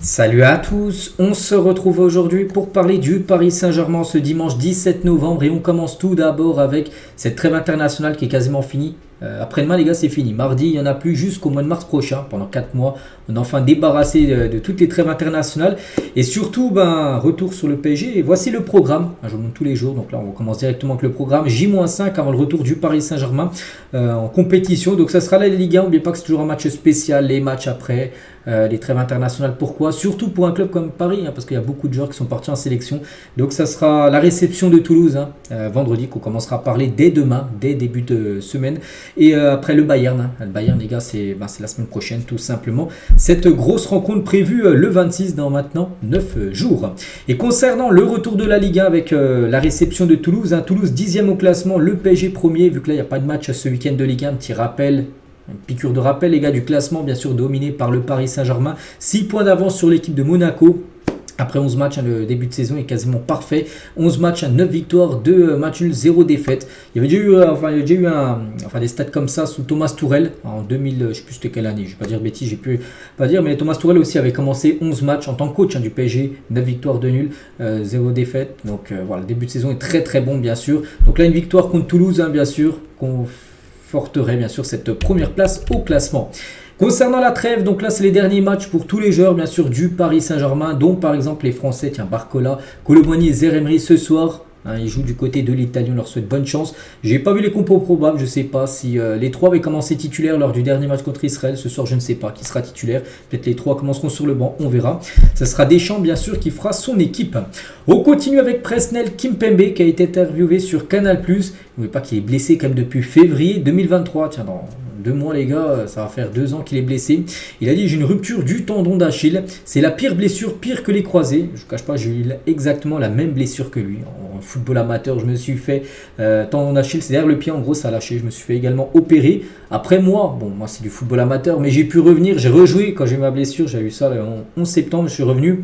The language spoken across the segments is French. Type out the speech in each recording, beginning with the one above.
Salut à tous, on se retrouve aujourd'hui pour parler du Paris Saint-Germain ce dimanche 17 novembre et on commence tout d'abord avec cette trêve internationale qui est quasiment finie. Après-demain les gars c'est fini, mardi il n'y en a plus jusqu'au mois de mars prochain, pendant 4 mois on est enfin débarrassé de toutes les trêves internationales et surtout retour sur le PSG et voici le programme. Je vous montre tous les jours, donc là on commence directement avec le programme J-5 avant le retour du Paris Saint-Germain en compétition, donc ça sera la Ligue 1, n'oubliez pas que c'est toujours un match spécial, les matchs après. Les trêves internationales, pourquoi? Surtout pour un club comme Paris, parce qu'il y a beaucoup de joueurs qui sont partis en sélection. Donc ça sera la réception de Toulouse, vendredi, qu'on commencera à parler dès demain, dès début de semaine. Et après le Bayern, le Bayern les gars, c'est la semaine prochaine tout simplement. Cette grosse rencontre prévue le 26 dans maintenant 9 jours. Et concernant le retour de la Ligue 1 avec la réception de Toulouse, Toulouse 10e au classement, le PSG premier, vu que là il n'y a pas de match ce week-end de Ligue 1, petit rappel. Une piqûre de rappel les gars du classement, bien sûr dominé par le Paris Saint-Germain. 6 points d'avance sur l'équipe de Monaco. Après 11 matchs, le début de saison est quasiment parfait. 11 matchs, 9 victoires, 2 matchs nuls, 0 défaite. Il y avait déjà eu des stats comme ça sous Thomas Tuchel en 2000, je ne sais plus c'était quelle année, je ne vais pas dire bêtises, j'ai pu pas dire, mais Thomas Tuchel aussi avait commencé 11 matchs en tant que coach du PSG, 9 victoires, 2 nuls, 0 défaite. Donc voilà, le début de saison est très très bon bien sûr. Donc là une victoire contre Toulouse bien sûr, conforterait bien sûr cette première place au classement. Concernant la trêve, donc là c'est les derniers matchs pour tous les joueurs bien sûr du Paris Saint-Germain, dont par exemple les Français, Barcola, Koulibaly et Zaïre-Emery ce soir. Ils jouent du côté de l'Italie, on leur souhaite bonne chance. J'ai pas vu les compos probables, je sais pas si les trois avaient commencé titulaires lors du dernier match contre Israël. Ce soir, je ne sais pas qui sera titulaire. Peut-être les trois commenceront sur le banc, on verra. Ça sera Deschamps, bien sûr, qui fera son équipe. On continue avec Presnel Kimpembe qui a été interviewé sur Canal+. N'oubliez pas qu'il est blessé quand même depuis février 2023. Tiens, dans 2 mois les gars, ça va faire 2 ans qu'il est blessé. Il a dit j'ai une rupture du tendon d'Achille. C'est la pire blessure, pire que les croisés. Je ne cache pas, j'ai eu exactement la même blessure que lui. En football amateur, je me suis fait tendon d'Achille, c'est derrière le pied en gros ça a lâché. Je me suis fait également opérer. Après moi c'est du football amateur, mais j'ai pu revenir, j'ai rejoué quand j'ai eu ma blessure. J'ai eu ça le 11 septembre, je suis revenu.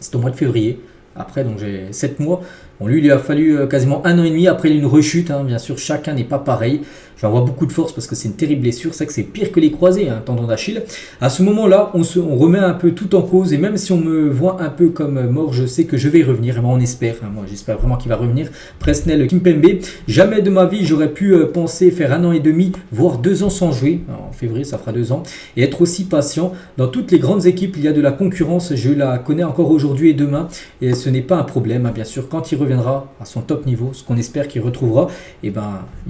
C'était au mois de février. Après, donc j'ai 7 mois. Lui, il lui a fallu quasiment 1 an et demi. Après, il y a une rechute. Bien sûr, chacun n'est pas pareil. Je vais avoir beaucoup de force parce que c'est une terrible blessure. C'est que c'est pire que les croisés, tendon d'Achille. À ce moment-là, on remet un peu tout en cause. Et même si on me voit un peu comme mort, je sais que je vais y revenir. Et moi, on espère. Moi, j'espère vraiment qu'il va revenir. Presnel Kimpembe. Jamais de ma vie, j'aurais pu penser faire 1 an et demi, voire 2 ans sans jouer. En février, ça fera 2 ans. Et être aussi patient. Dans toutes les grandes équipes, il y a de la concurrence. Je la connais encore aujourd'hui et demain. Et ce n'est pas un problème, bien sûr. Quand il reviendra à son top niveau, ce qu'on espère qu'il retrouvera, il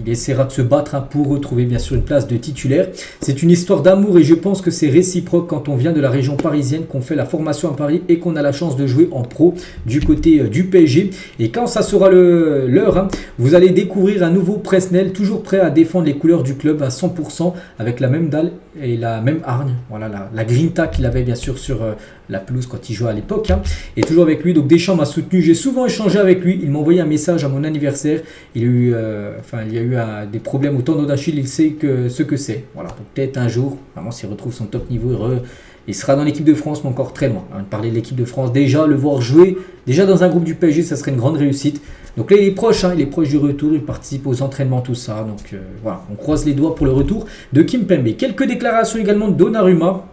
essaiera de se battre pour retrouver bien sûr une place de titulaire. C'est une histoire d'amour et je pense que c'est réciproque quand on vient de la région parisienne, qu'on fait la formation à Paris et qu'on a la chance de jouer en pro du côté du PSG. Et quand ça sera l'heure, vous allez découvrir un nouveau Presnel, toujours prêt à défendre les couleurs du club à 100% avec la même dalle et la même hargne. Voilà la grinta qu'il avait bien sûr sur la pelouse quand il jouait à l'époque. Et toujours avec lui, donc Deschamps m'a soutenu, j'ai souvent échangé avec lui, il m'a envoyé un message à mon anniversaire, il y a eu des problèmes au tendon d'Achille, il sait ce que c'est. Voilà, donc peut-être un jour, vraiment s'il retrouve son top niveau, il sera dans l'équipe de France, mais encore très loin. De parler de l'équipe de France, déjà le voir jouer, déjà dans un groupe du PSG, ça serait une grande réussite. Donc là il est proche du retour, il participe aux entraînements, tout ça. Donc voilà, on croise les doigts pour le retour de Kimpembe. Quelques déclarations également de Donnarumma.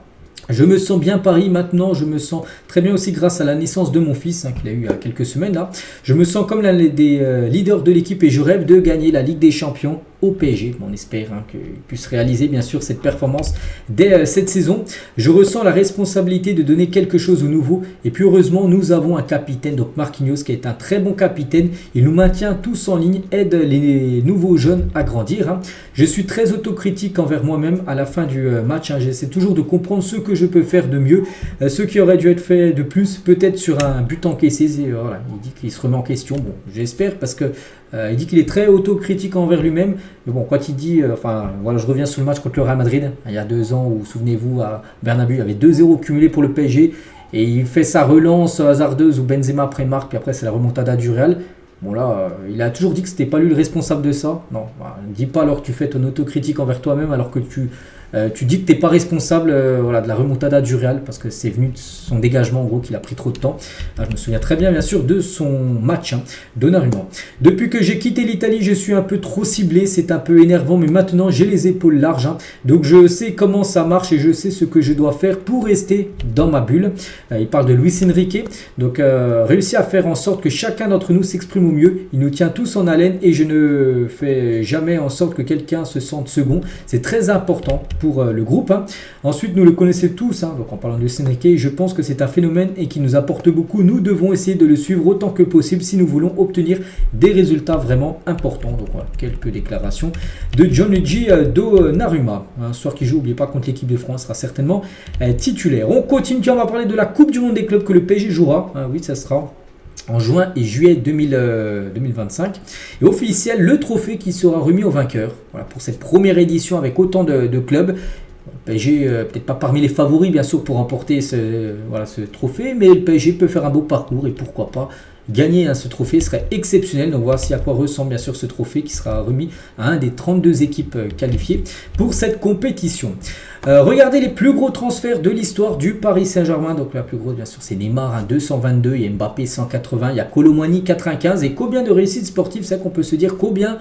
Je me sens bien Paris maintenant, je me sens très bien aussi grâce à la naissance de mon fils qu'il a eu il y a quelques semaines là. Je me sens comme l'un des leaders de l'équipe et je rêve de gagner la Ligue des Champions au PSG. On espère qu'il puisse réaliser bien sûr cette performance dès cette saison. Je ressens la responsabilité de donner quelque chose au nouveau et puis heureusement nous avons un capitaine, donc Marquinhos qui est un très bon capitaine. Il nous maintient tous en ligne, aide les nouveaux jeunes à grandir. Je suis très autocritique envers moi-même à la fin du match. J'essaie toujours de comprendre ce que je peux faire de mieux, ce qui aurait dû être fait de plus, peut-être sur un but encaissé. Voilà, il dit qu'il se remet en question. Bon, j'espère parce que il dit qu'il est très autocritique envers lui-même. Mais bon, quand il dit, je reviens sur le match contre le Real Madrid, il y a 2 ans où, souvenez-vous, à Bernabeu, il y avait 2-0 cumulé pour le PSG. Et il fait sa relance hasardeuse où Benzema après marque, puis après c'est la remontada du Real. Bon là, il a toujours dit que c'était pas lui le responsable de ça. Non, ne dis pas alors que tu fais ton autocritique envers toi-même alors que tu tu dis que tu n'es pas responsable voilà, de la remontada du Real parce que c'est venu de son dégagement en gros qu'il a pris trop de temps. Je me souviens très bien sûr de son match, Donnarumma. Depuis que j'ai quitté l'Italie, je suis un peu trop ciblé, c'est un peu énervant, mais maintenant j'ai les épaules larges, donc je sais comment ça marche et je sais ce que je dois faire pour rester dans ma bulle. Il parle de Luis Enrique, donc réussi à faire en sorte que chacun d'entre nous s'exprime au mieux. Il nous tient tous en haleine et je ne fais jamais en sorte que quelqu'un se sente second. C'est très important pour le groupe. Ensuite, nous le connaissons tous, donc en parlant de Luis Enrique, je pense que c'est un phénomène et qui nous apporte beaucoup. Nous devons essayer de le suivre autant que possible si nous voulons obtenir des résultats vraiment importants. Donc voilà, quelques déclarations de Gianluigi Donnarumma. Un soir qui joue, n'oubliez pas, contre l'équipe de France, sera certainement titulaire. On continue, on va parler de la Coupe du Monde des clubs que le PSG jouera. Oui, ça sera en juin et juillet 2025. Et officiel, le trophée qui sera remis au vainqueur. Voilà, pour cette première édition avec autant de clubs. Le PSG, peut-être pas parmi les favoris bien sûr pour remporter ce trophée, mais le PSG peut faire un beau parcours et pourquoi pas gagner ce trophée serait exceptionnel. Donc voici à quoi ressemble bien sûr ce trophée qui sera remis à un des 32 équipes qualifiées pour cette compétition. Regardez les plus gros transferts de l'histoire du Paris Saint-Germain. Donc la plus grosse bien sûr c'est Neymar, 222, il y a Mbappé 180, il y a Kolo Muani 95 et combien de réussites sportives, c'est qu'on peut se dire combien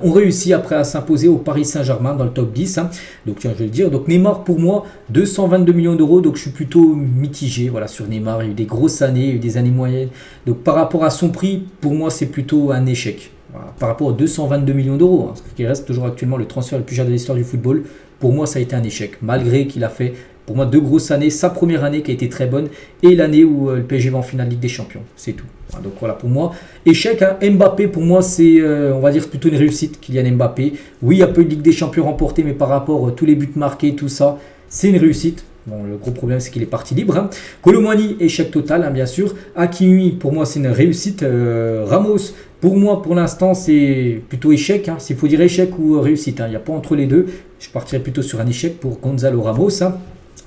ont réussi après à s'imposer au Paris Saint-Germain dans le top 10. Donc tiens, je vais le dire. Donc Neymar pour moi 222 millions d'euros. Donc je suis plutôt mitigé voilà, sur Neymar. Il y a eu des grosses années, il y a eu des années moyennes. Donc par rapport à son prix, pour moi c'est plutôt un échec. Voilà, par rapport aux 222 millions d'euros, ce qui reste toujours actuellement le transfert le plus cher de l'histoire du football. Pour moi ça a été un échec. Malgré qu'il a fait pour moi 2 grosses années. Sa première année qui a été très bonne et l'année où le PSG va en finale Ligue des Champions. C'est tout. Donc voilà pour moi, échec. Mbappé pour moi c'est on va dire plutôt une réussite. Kylian Mbappé, oui il y a peu de Ligue des Champions remportés, mais par rapport à tous les buts marqués, tout ça, c'est une réussite. Bon, le gros problème c'est qu'il est parti libre. Kolo Muani, échec total bien sûr. Hakimi pour moi c'est une réussite. Ramos pour moi pour l'instant c'est plutôt échec. S'il faut dire échec ou réussite, il n'y a pas entre les deux. Je partirais plutôt sur un échec pour Gonzalo Ramos.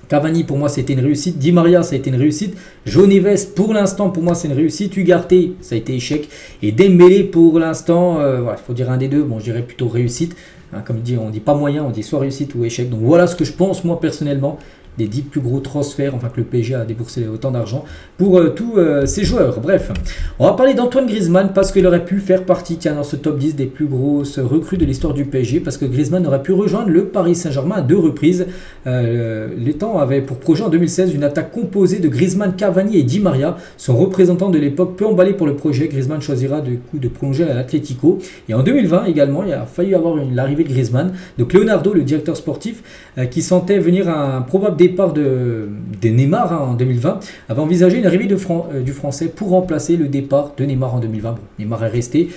Cavani pour moi c'était une réussite, Di Maria ça a été une réussite, Johnny Vest pour l'instant pour moi c'est une réussite, Ugarte ça a été échec et Dembélé pour l'instant, il faut dire un des deux, bon je dirais plutôt réussite, comme il dit, on dit pas moyen, on dit soit réussite ou échec, donc voilà ce que je pense moi personnellement des 10 plus gros transferts, enfin que le PSG a déboursé autant d'argent pour tous ses joueurs. Bref, on va parler d'Antoine Griezmann parce qu'il aurait pu faire partie dans ce top 10 des plus grosses recrues de l'histoire du PSG parce que Griezmann aurait pu rejoindre le Paris Saint-Germain à 2 reprises. L'étang avait pour projet en 2016 une attaque composée de Griezmann, Cavani et Di Maria. Son représentant de l'époque peu emballé pour le projet, Griezmann choisira du coup de prolonger à l'Atlético. Et en 2020 également, il a failli avoir l'arrivée de Griezmann. Donc Leonardo, le directeur sportif, qui sentait venir un probable départ de Neymar en 2020, avait envisagé une arrivée du Français pour remplacer le départ de Neymar en 2020. Bon, Neymar est resté.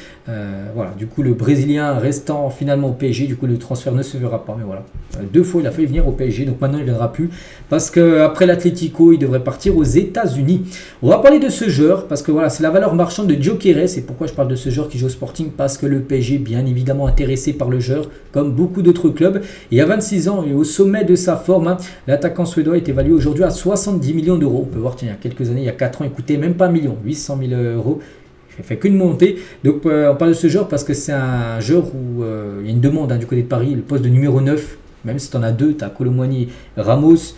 Voilà, du coup, le Brésilien restant finalement au PSG, du coup, le transfert ne se verra pas. Mais voilà, 2 fois, il a failli venir au PSG. Donc maintenant, il ne viendra plus parce qu'après l'Atlético, il devrait partir aux États-Unis. On va parler de ce joueur parce que voilà, c'est la valeur marchande de Gyökeres. Et pourquoi je parle de ce joueur qui joue au Sporting? Parce que le PSG est bien évidemment intéressé par le joueur, comme beaucoup d'autres clubs. Et à 26 ans et au sommet de sa forme, l'attaquant suédois est évalué aujourd'hui à 70 millions d'euros. On peut voir qu'il y a quelques années, il y a 4 ans, il coûtait même pas 1 million, 800 000 euros. Il fait qu'une montée. Donc on parle de ce joueur parce que c'est un joueur où il y a une demande du côté de Paris, le poste de numéro 9. Même si tu en as 2, tu as Kolo Muani, Ramos.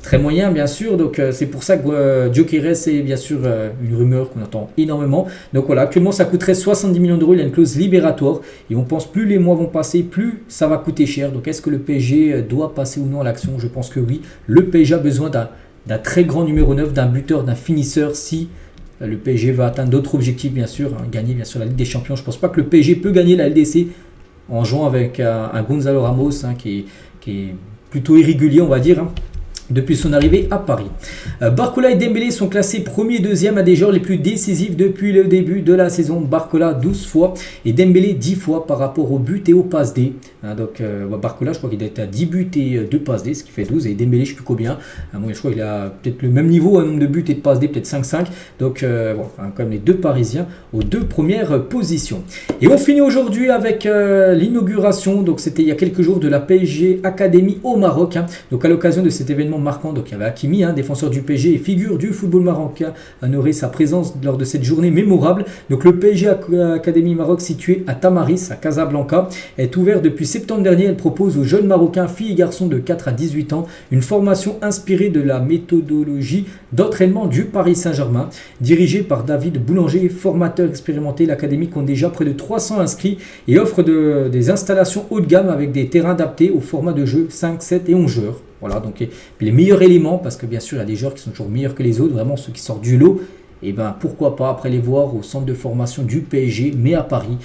Très moyen bien sûr, donc c'est pour ça que Gyökeres c'est bien sûr une rumeur qu'on entend énormément. Donc voilà, actuellement ça coûterait 70 millions d'euros, il a une clause libératoire et on pense plus les mois vont passer, plus ça va coûter cher. Donc est-ce que le PSG doit passer ou non à l'action? Je pense que oui. Le PSG a besoin d'un très grand numéro 9, d'un buteur, d'un finisseur si le PSG va atteindre d'autres objectifs bien sûr, gagner bien sûr la Ligue des Champions. Je pense pas que le PSG peut gagner la LDC en jouant avec un Gonzalo Ramos qui est plutôt irrégulier on va dire. Depuis son arrivée à Paris. Barcola et Dembélé sont classés premier et deuxième à des joueurs les plus décisifs depuis le début de la saison. Barcola 12 fois et Dembélé 10 fois par rapport aux buts et aux passes D. Donc Barcola je crois qu'il est à 10 buts et 2 passes D, ce qui fait 12 et Dembélé je ne sais plus combien. Moi je crois qu'il a peut-être le même niveau, un nombre de buts et de passes D, peut-être 5-5. Donc comme les deux Parisiens aux 2 premières positions. Et on finit aujourd'hui avec l'inauguration, donc c'était il y a quelques jours de la PSG Academy au Maroc. Donc à l'occasion de cet événement éléments marquants. Donc il y avait Hakimi, défenseur du PSG et figure du football marocain, a honoré sa présence lors de cette journée mémorable. Donc le PSG Académie Maroc, situé à Tamaris, à Casablanca, est ouvert depuis septembre dernier. Elle propose aux jeunes Marocains, filles et garçons de 4 à 18 ans, une formation inspirée de la méthodologie d'entraînement du Paris Saint-Germain. Dirigée par David Boulanger, formateur expérimenté, l'académie compte déjà près de 300 inscrits et offre des installations haut de gamme avec des terrains adaptés au format de jeu 5, 7 et 11 joueurs. Voilà, donc les meilleurs éléments, parce que bien sûr il y a des joueurs qui sont toujours meilleurs que les autres, vraiment ceux qui sortent du lot. Et ben pourquoi pas après les voir au centre de formation du PSG, mais à Paris.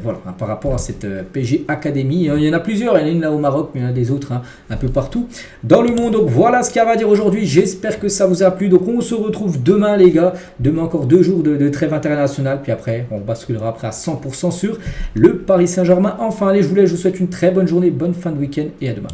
Voilà, par rapport à cette PSG Academy. Il y en a plusieurs, il y en a une là au Maroc, mais il y en a des autres un peu partout dans le monde. Donc voilà ce qu'il y a à dire aujourd'hui. J'espère que ça vous a plu. Donc on se retrouve demain les gars. Demain encore 2 jours de trêve internationale. Puis après, on basculera après à 100% sur le Paris Saint-Germain. Enfin allez, je vous souhaite une très bonne journée, bonne fin de week-end et à demain.